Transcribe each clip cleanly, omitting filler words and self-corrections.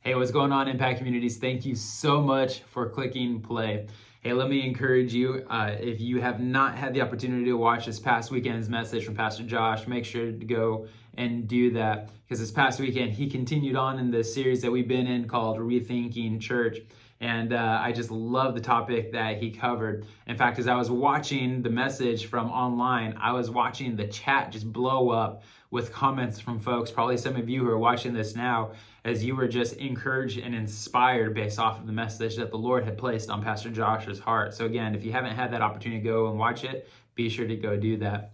Hey, what's going on, Impact Communities? Thank you so much for clicking play. Hey, let me encourage you, if you have not had the opportunity to watch this past weekend's message from Pastor Josh, make sure to go and do that, because this past weekend he continued on in this series that we've been in called Rethinking Church. And I just love the topic that he covered. In fact, as I was watching the message from online, I was watching the chat just blow up with comments from folks, probably some of you who are watching this now, as you were just encouraged and inspired based off of the message that the Lord had placed on Pastor Josh's heart. So again, if you haven't had that opportunity to go and watch it, be sure to go do that.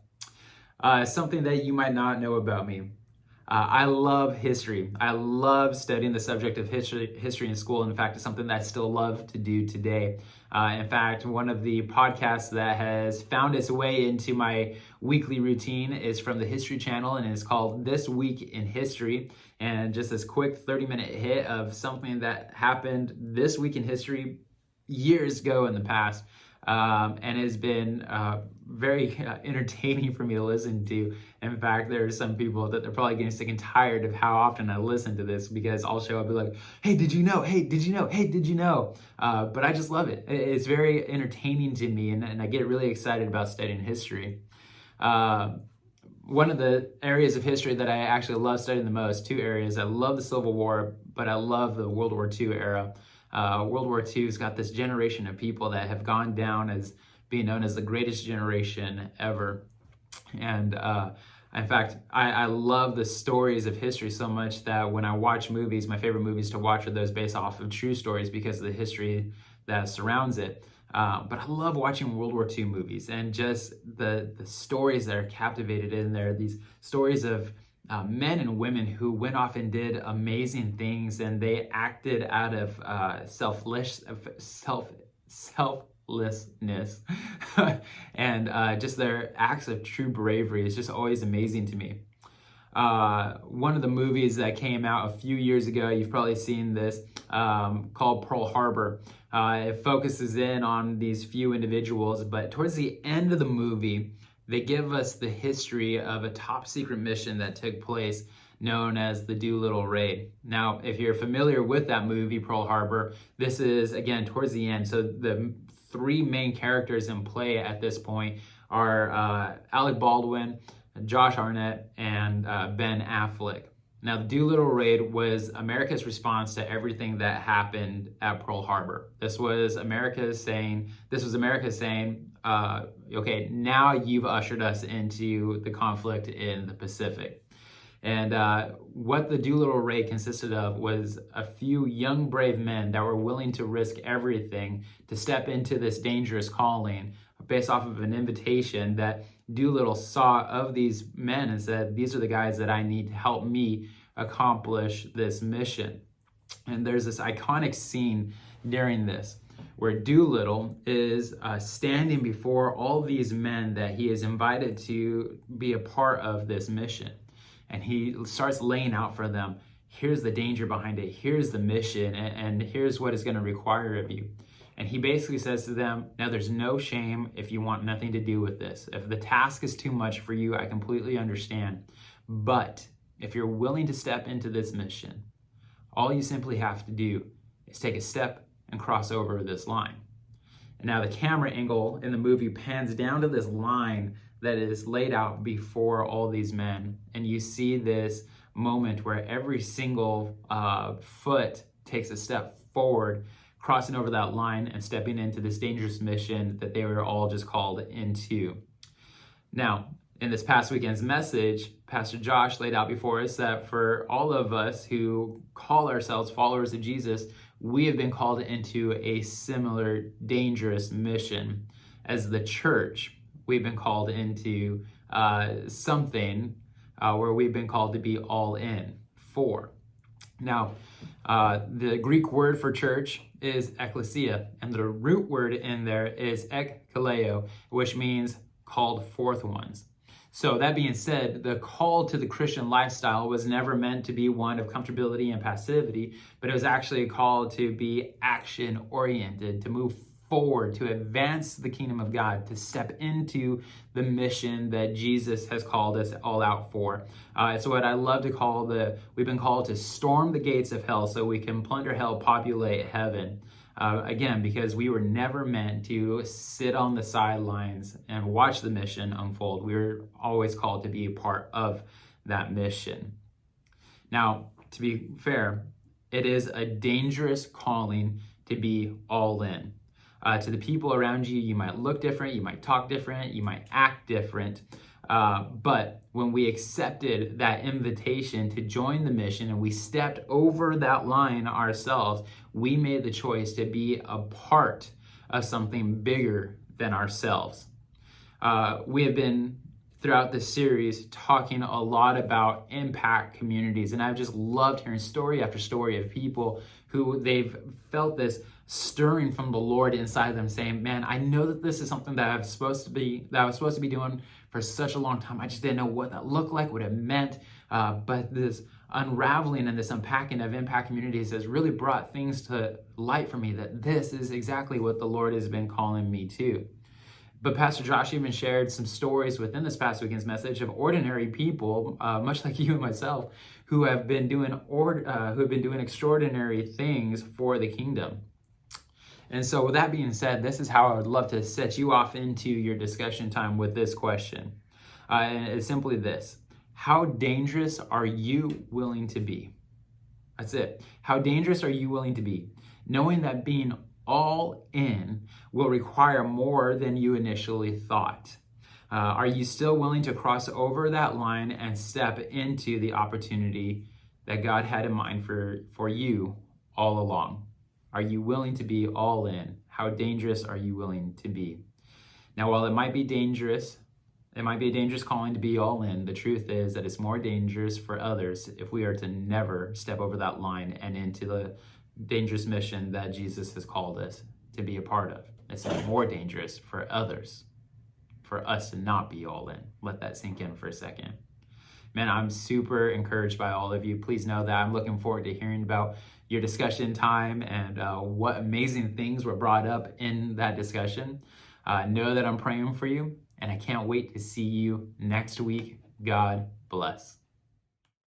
Something that you might not know about me. I love history. I love studying the subject of history in school. In fact, it's something that I still love to do today. In fact, one of the podcasts that has found its way into my weekly routine is from the History Channel, and it's called This Week in History. And just this quick 30-minute hit of something that happened this week in history years ago in the past. And it's been very entertaining for me to listen to. In fact, there are some people that they're probably getting sick and tired of how often I listen to this, because I'll show up and be like, hey, did you know? Hey, did you know? Hey, did you know? But I just love it. It's very entertaining to me, and I get really excited about studying history. One of the areas of history that I actually love studying the most, two areas. I love the Civil War, but I love the World War II era. World War II's got this generation of people that have gone down as being known as the greatest generation ever. And in fact, I love the stories of history so much that when I watch movies, my favorite movies to watch are those based off of true stories because of the history that surrounds it. But I love watching World War II movies and just the stories that are captivated in there, these stories of men and women who went off and did amazing things, and they acted out of selflessness and just their acts of true bravery is just always amazing to me. One of the movies that came out a few years ago, you've probably seen this, called Pearl Harbor. It focuses in on these few individuals, but towards the end of the movie, they give us the history of a top secret mission that took place known as the Doolittle Raid. Now, if you're familiar with that movie, Pearl Harbor, this is, again, towards the end. So the three main characters in play at this point are Alec Baldwin, Josh Arnett, and Ben Affleck. Now, the Doolittle Raid was America's response to everything that happened at Pearl Harbor. This was America saying, okay, now you've ushered us into the conflict in the Pacific. And what the Doolittle Raid consisted of was a few young, brave men that were willing to risk everything to step into this dangerous calling based off of an invitation that Doolittle saw of these men and said, these are the guys that I need to help me accomplish this mission. And there's this iconic scene during this where Doolittle is standing before all these men that he is invited to be a part of this mission. And he starts laying out for them, here's the danger behind it, here's the mission, and here's what it's going to require of you. And he basically says to them, now there's no shame if you want nothing to do with this. If the task is too much for you, I completely understand. But if you're willing to step into this mission, all you simply have to do is take a step and cross over this line. And now the camera angle in the movie pans down to this line that is laid out before all these men. And you see this moment where every single foot takes a step forward, crossing over that line and stepping into this dangerous mission that they were all just called into. Now, in this past weekend's message, Pastor Josh laid out before us that for all of us who call ourselves followers of Jesus, we have been called into a similar dangerous mission. As the church, we've been called into something where we've been called to be all in for. Now, the Greek word for church is ekklesia, and the root word in there is ekkaleo, which means called forth ones. So that being said, the call to the Christian lifestyle was never meant to be one of comfortability and passivity, but it was actually a call to be action-oriented, to move forward, to advance the kingdom of God, to step into the mission that Jesus has called us all out for. It's what I love to call we've been called to storm the gates of hell so we can plunder hell, populate heaven. Again, because we were never meant to sit on the sidelines and watch the mission unfold. We were always called to be a part of that mission. Now, to be fair, it is a dangerous calling to be all in. To the people around you, you might look different, you might talk different, you might act different. But when we accepted that invitation to join the mission and we stepped over that line ourselves, we made the choice to be a part of something bigger than ourselves. We have been, throughout this series, talking a lot about impact communities, and I've just loved hearing story after story of people who they've felt this stirring from the Lord inside them, saying, man, I know that this is something that I was supposed to be doing for such a long time. I just didn't know what that looked like, what it meant. But this unraveling and this unpacking of impact communities has really brought things to light for me, that this is exactly what the Lord has been calling me to. But Pastor Josh even shared some stories within this past weekend's message of ordinary people, much like you and myself, who have been doing extraordinary things for the kingdom. And so with that being said, this is how I would love to set you off into your discussion time with this question. And it's simply this: how dangerous are you willing to be? That's it. How dangerous are you willing to be? Knowing that being all in will require more than you initially thought. Are you still willing to cross over that line and step into the opportunity that God had in mind for you all along? Are you willing to be all in? How dangerous are you willing to be? Now, while it might be a dangerous calling to be all in, the truth is that it's more dangerous for others if we are to never step over that line and into the dangerous mission that Jesus has called us to be a part of. It's more dangerous for others, for us to not be all in. Let that sink in for a second. Man, I'm super encouraged by all of you. Please know that I'm looking forward to hearing about your discussion time and what amazing things were brought up in that discussion. Know that I'm praying for you, and I can't wait to see you next week. God bless.